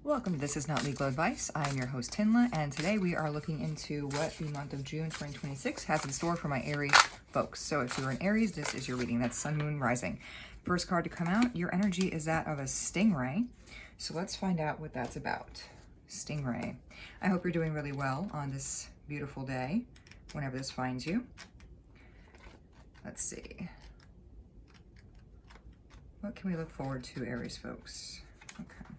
Welcome to This Is Not Legal Advice. I am your host, TINLA, and today we are looking into what the month of June 2026 has in store for my Aries folks. So if you're an Aries, this is your reading. That's Sun, Moon, Rising. First card to come out, your energy is that of a stingray. So let's find out what that's about. Stingray. I hope you're doing really well on this beautiful day, whenever this finds you. Let's see. What can we look forward to, Aries folks? Okay.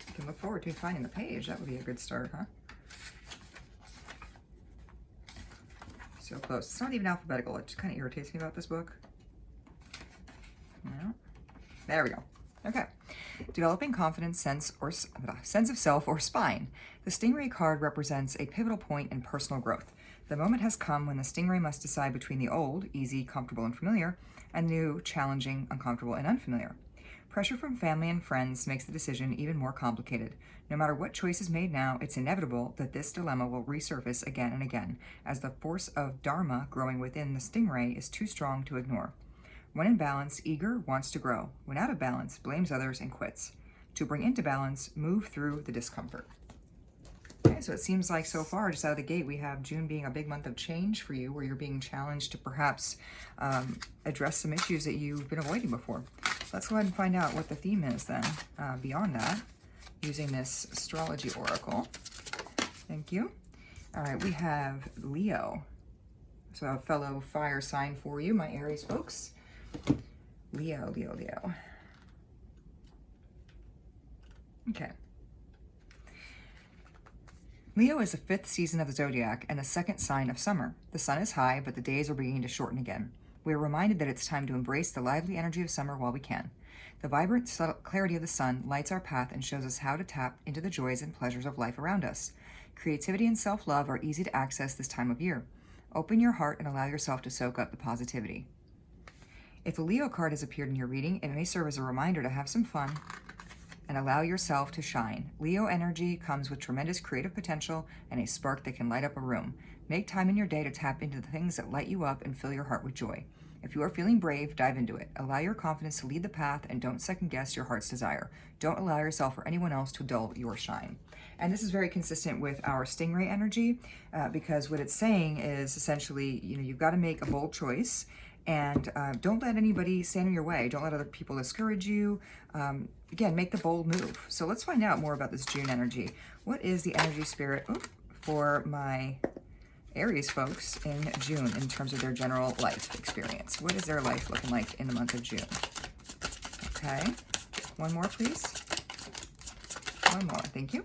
You can look forward to finding the page. That would be a good start, huh? So close. It's not even alphabetical. It just kind of irritates me about this book. No. There we go. Okay. Developing confidence, sense of self, or spine. The Stingray card represents a pivotal point in personal growth. The moment has come when the Stingray must decide between the old, easy, comfortable, and familiar, and new, challenging, uncomfortable, and unfamiliar. Pressure from family and friends makes the decision even more complicated. No matter what choice is made now, it's inevitable that this dilemma will resurface again and again, as the force of Dharma growing within the Stingray is too strong to ignore. When in balance, eager, wants to grow. When out of balance, blames others and quits. To bring into balance, move through the discomfort. Okay, so it seems like so far, just out of the gate, we have June being a big month of change for you, where you're being challenged to perhaps address some issues that you've been avoiding before. Let's go ahead and find out what the theme is then, beyond that, using this astrology oracle. Thank you. All right, we have Leo. So a fellow fire sign for you, my Aries folks. Leo. Okay. Leo is the fifth season of the zodiac and the second sign of summer. The sun is high, but the days are beginning to shorten again. We are reminded that it's time to embrace the lively energy of summer while we can. The vibrant clarity of the sun lights our path and shows us how to tap into the joys and pleasures of life around us. Creativity and self-love are easy to access this time of year. Open your heart and allow yourself to soak up the positivity. If the Leo card has appeared in your reading, it may serve as a reminder to have some fun and allow yourself to shine. Leo energy comes with tremendous creative potential and a spark that can light up a room. Make time in your day to tap into the things that light you up and fill your heart with joy. If you are feeling brave, dive into it. Allow your confidence to lead the path and don't second guess your heart's desire. Don't allow yourself or anyone else to dull your shine. And this is very consistent with our Stingray energy because what it's saying is essentially, you've got to make a bold choice and don't let anybody stand in your way. Don't let other people discourage you. Again, make the bold move. So let's find out more about this June energy. What is the energy spirit for my Aries folks in June in terms of their general life experience? What is their life looking like in the month of June? Okay, one more, please. One more, thank you.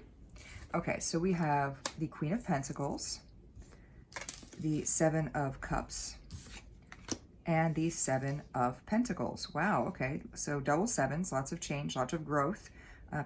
Okay, so we have the Queen of Pentacles, the Seven of Cups, and the Seven of Pentacles. Wow, okay, so double sevens, lots of change, lots of growth,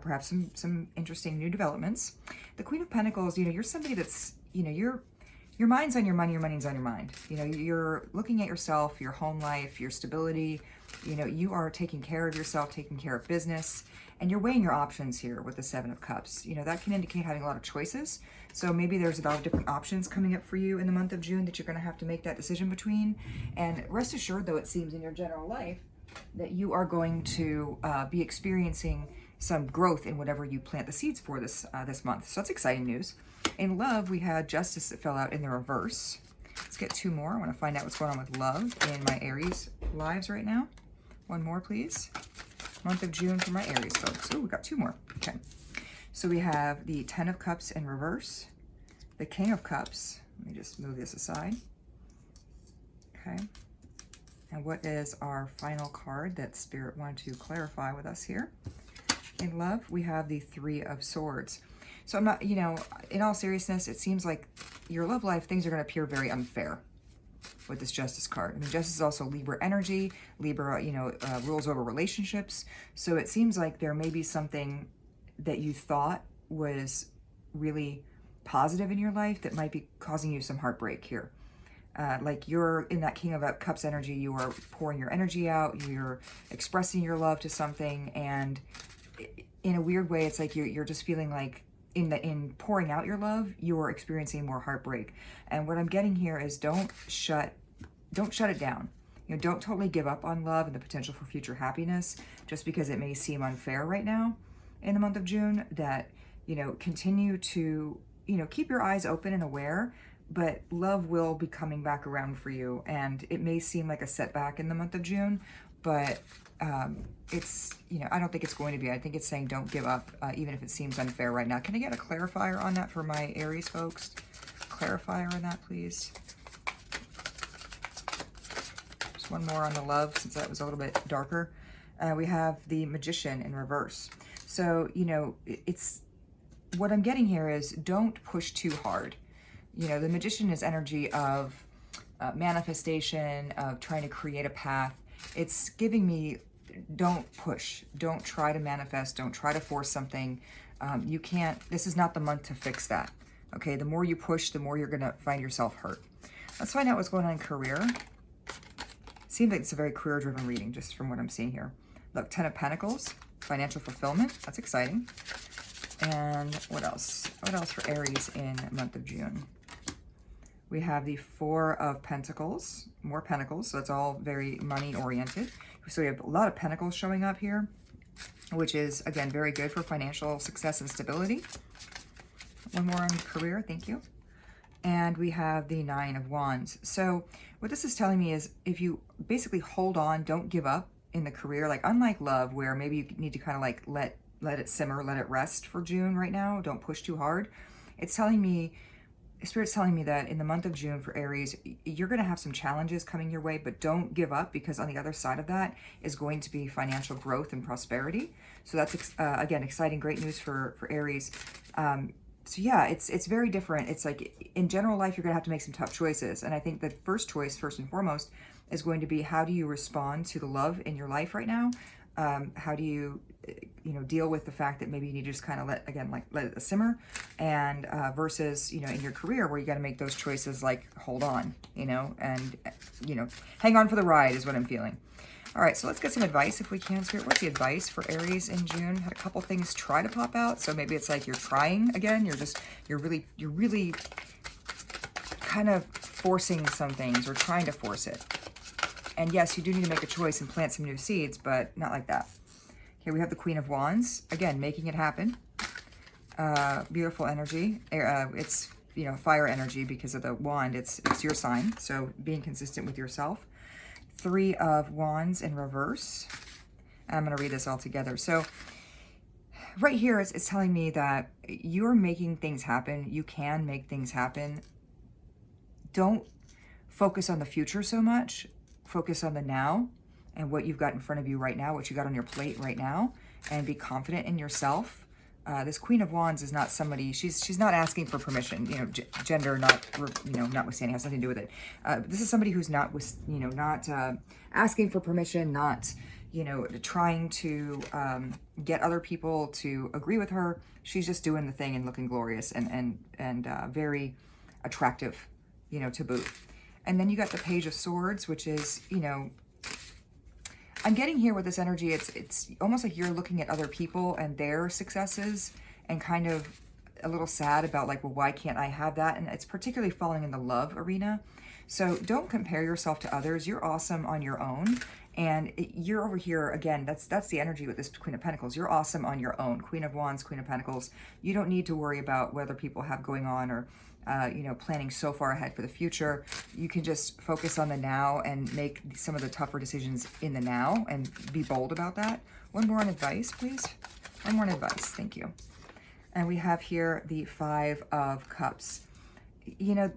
perhaps some interesting new developments. The Queen of Pentacles, you're somebody that's, your mind's on your money, your money's on your mind. You're looking at yourself, your home life, your stability. You are taking care of yourself, taking care of business, and you're weighing your options here with the Seven of Cups. That can indicate having a lot of choices. So maybe there's a lot of different options coming up for you in the month of June that you're going to have to make that decision between. And rest assured, though, it seems in your general life that you are going to be experiencing some growth in whatever you plant the seeds for this month. So that's exciting news. In love, we had Justice that fell out in the reverse. Let's get two more. I want to find out what's going on with love in my Aries lives right now. One more, please. Month of June for my Aries folks. Oh, we got two more. Okay. So we have the Ten of Cups in reverse, the King of Cups. Let me just move this aside. Okay. And what is our final card that Spirit wanted to clarify with us here? In love, we have the Three of Swords. So I'm not, in all seriousness, it seems like your love life, things are going to appear very unfair with this Justice card. I mean, Justice is also Libra energy. Libra, rules over relationships. So it seems like there may be something that you thought was really positive in your life that might be causing you some heartbreak here. Like you're in that King of Cups energy, you are pouring your energy out, you're expressing your love to something, and in a weird way, it's like you're just feeling like in pouring out your love, you are experiencing more heartbreak. And what I'm getting here is don't shut it down. You know, don't totally give up on love and the potential for future happiness just because it may seem unfair right now in the month of June. That, you know, continue to, you know, keep your eyes open and aware, but love will be coming back around for you. And it may seem like a setback in the month of June, but it's, you know, I don't think it's going to be. I think it's saying don't give up, even if it seems unfair right now. Can I get a clarifier on that for my Aries folks? Clarifier on that, please. Just one more on the love, since that was a little bit darker. We have the Magician in reverse. So, you know, it's, what I'm getting here is don't push too hard. You know, the Magician is energy of manifestation, of trying to create a path. It's giving me, don't push, don't try to manifest, don't try to force something. You can't, this is not the month to fix that. Okay, the more you push, the more you're gonna find yourself hurt. Let's find out what's going on in career. Seems like it's a very career-driven reading, just from what I'm seeing here. Look, 10 of Pentacles, financial fulfillment, that's exciting. And what else? What else for Aries in the month of June? We have the 4 of Pentacles, more Pentacles, so it's all very money-oriented. So we have a lot of Pentacles showing up here, which is, again, very good for financial success and stability. One more on career, thank you. And we have the 9 of Wands. So what this is telling me is if you basically hold on, don't give up in the career, like unlike love, where maybe you need to kind of like let it simmer, let it rest for June right now, don't push too hard. It's telling me, Spirit's telling me that in the month of June for Aries, you're going to have some challenges coming your way, but don't give up, because on the other side of that is going to be financial growth and prosperity. So that's, again, exciting, great news for Aries. So yeah, it's very different. It's like in general life, you're going to have to make some tough choices. And I think the first choice, first and foremost, is going to be how do you respond to the love in your life right now? How do you, you know, deal with the fact that maybe you need to just kind of let it simmer, and versus, you know, in your career where you got to make those choices like hold on, you know, and, you know, hang on for the ride is what I'm feeling. All right, so let's get some advice if we can, Spirit. What's the advice for Aries in June? Had a couple things try to pop out. So maybe it's like you're trying again. You're really kind of forcing some things or trying to force it. And yes, you do need to make a choice and plant some new seeds, but not like that. Here we have the Queen of Wands. Again, making it happen. Beautiful energy. It's, you know, fire energy because of the wand. It's your sign. So being consistent with yourself. 3 of Wands in reverse. I'm going to read this all together. So right here, it's telling me that you're making things happen. You can make things happen. Don't focus on the future so much. Focus on the now and what you've got in front of you right now, what you got on your plate right now, and be confident in yourself. This Queen of Wands is not somebody, she's not asking for permission, you know, gender not, you know, notwithstanding, has nothing to do with it. This is somebody who's not, you know, not asking for permission, not, you know, trying to get other people to agree with her. She's just doing the thing and looking glorious and very attractive, you know, to boot. And then you got the Page of Swords, which is, you know, I'm getting here with this energy, it's almost like you're looking at other people and their successes and kind of a little sad about like, well, why can't I have that? And it's particularly falling in the love arena. So don't compare yourself to others. You're awesome on your own. And you're over here, again, that's the energy with this Queen of Pentacles. You're awesome on your own. Queen of Wands, Queen of Pentacles. You don't need to worry about whether people have going on or you know, planning so far ahead for the future. You can just focus on the now and make some of the tougher decisions in the now and be bold about that. One more on advice, please. One more on advice. Thank you. And we have here the 5 of Cups. You know,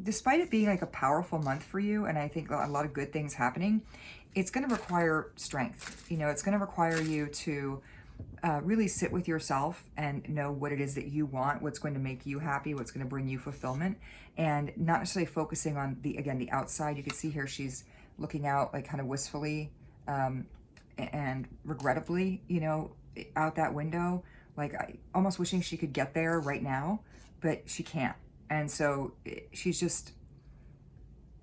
despite it being like a powerful month for you, and I think a lot of good things happening, it's going to require strength. You know, it's going to require you to really sit with yourself and know what it is that you want, what's going to make you happy, what's going to bring you fulfillment, and not necessarily focusing on the outside. You can see here she's looking out like kind of wistfully and regrettably, you know, out that window, like almost wishing she could get there right now, but she can't. And so she's just,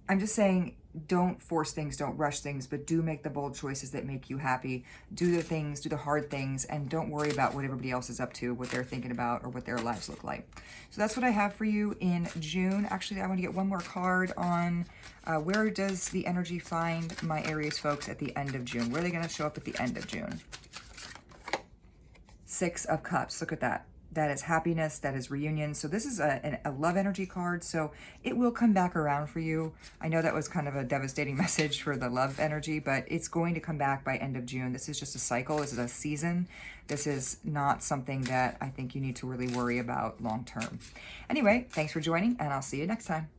I'm just saying, don't force things, don't rush things, but do make the bold choices that make you happy. Do the things, do the hard things, and don't worry about what everybody else is up to, what they're thinking about, or what their lives look like. So that's what I have for you in June. Actually, I want to get one more card on where does the energy find my Aries folks at the end of June? Where are they going to show up at the end of June? Six of Cups. Look at that. That is happiness, that is reunion. So this is a love energy card, so it will come back around for you. I know that was kind of a devastating message for the love energy, but it's going to come back by end of June. This is just a cycle. This is a season. This is not something that I think you need to really worry about long term. Anyway, thanks for joining, and I'll see you next time.